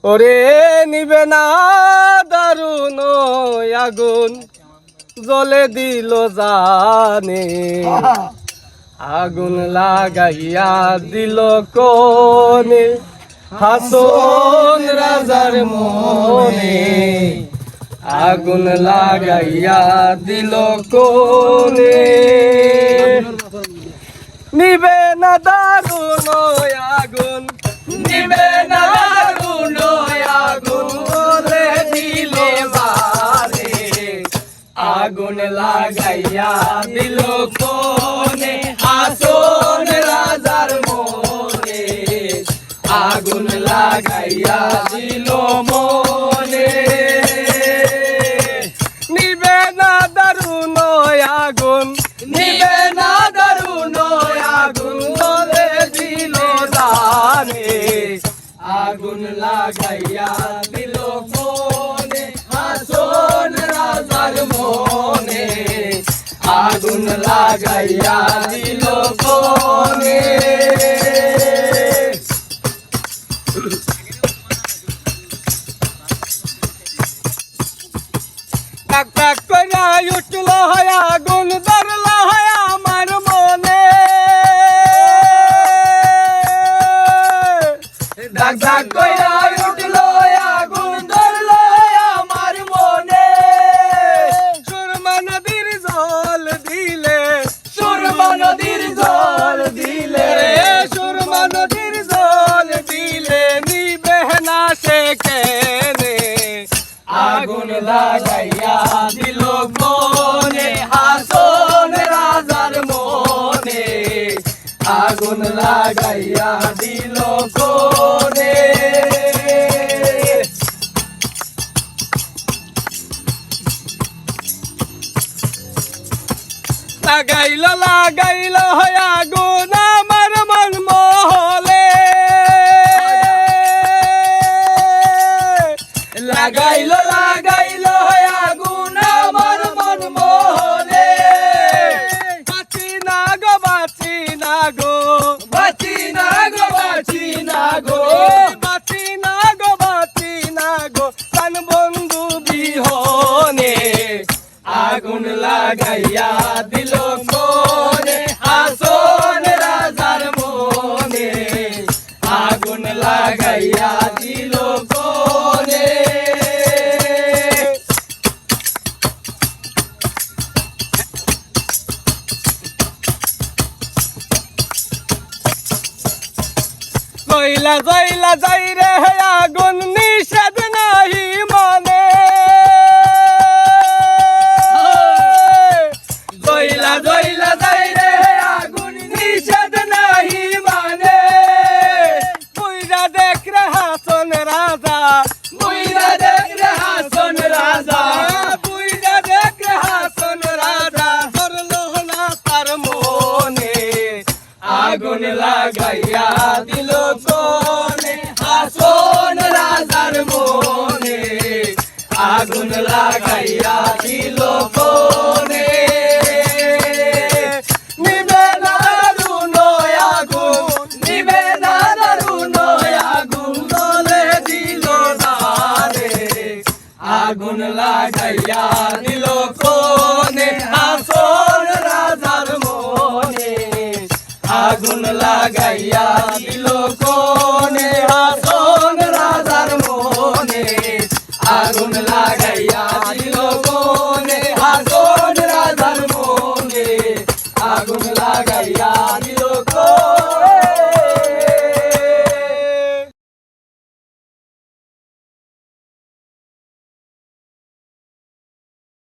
ওরে নিবে না দারুণ আগুন জ্বলে দিল জানে আগুন লাগাইয়া দিল কোনে হাসন রাজার মনে আগুন লাগাইয়া দিল কোনে নিবে না দারুণ আগুন নিবে না দারুণ আগুন জ্বলে দিল জানে আগুন লাগাইয়া দিল কোনে আসন রাজার মনে আগুন লাগাইয়া দিল মনে নিবে না দারুণ আগুন নিবে না দারুণ আগুন জ্বলে দিল জানে আগুন লাগাইয়া দিল মনে আসন রাজার মনে আগুন লাগাইয়া দিল কোনে টাক টাক কইরা উঠল হয় আগুন ধরল হয় আমার মনে ডাক ডাক কইরা উঠল আগুন ধরল আমার মনে সুরমা নদীর জল দিলে সুরমা নদীর জল দিলে সুরমা নদীর জল দিলে নিবে না সে কেনে আগুন লাগাইয়া দিল কোনে হাসন রাজার মনে আগুন লাগাইয়া দিল কোনে লাগাইল হয় আগুন আমার মন মহলে লাগাইল হয় আগুন আমার মন মহলে বাঁচি না গো বাঁচি না গো বাঁচি না গো বাঁচি না গো বাঁচি না গো বাঁচি না গো প্রাণ বন্ধু বিহনে আগুন লাগাইয়া দিল কোনে আসন রাজার মনে আগুন লাগাইয়া দিল কোনে কইলা জইলা যাই রে আগুন নিষেধ নাহি মনে জইলা জইলা যাই রে আগুন নিষেধ নাহি মানে বুইরা দেখ রে হাসন রাজা বুইরা দেখ রে হাসন রাজা বুইরা দেখ রে হাসন রাজা ধরলো না তার মনে আগুন লাগাইয়া দিল কোনে হাসন রাজার মনে আগুন লাগাইয়া দিল কোনে নিবে না দারুণ আগুন নিবে না দারুণ আগুন জ্বলে দিল জানে আগুন লাগাইয়া দিল কোনে আসন রাজার মনে আগুন লাগাইয়া দিল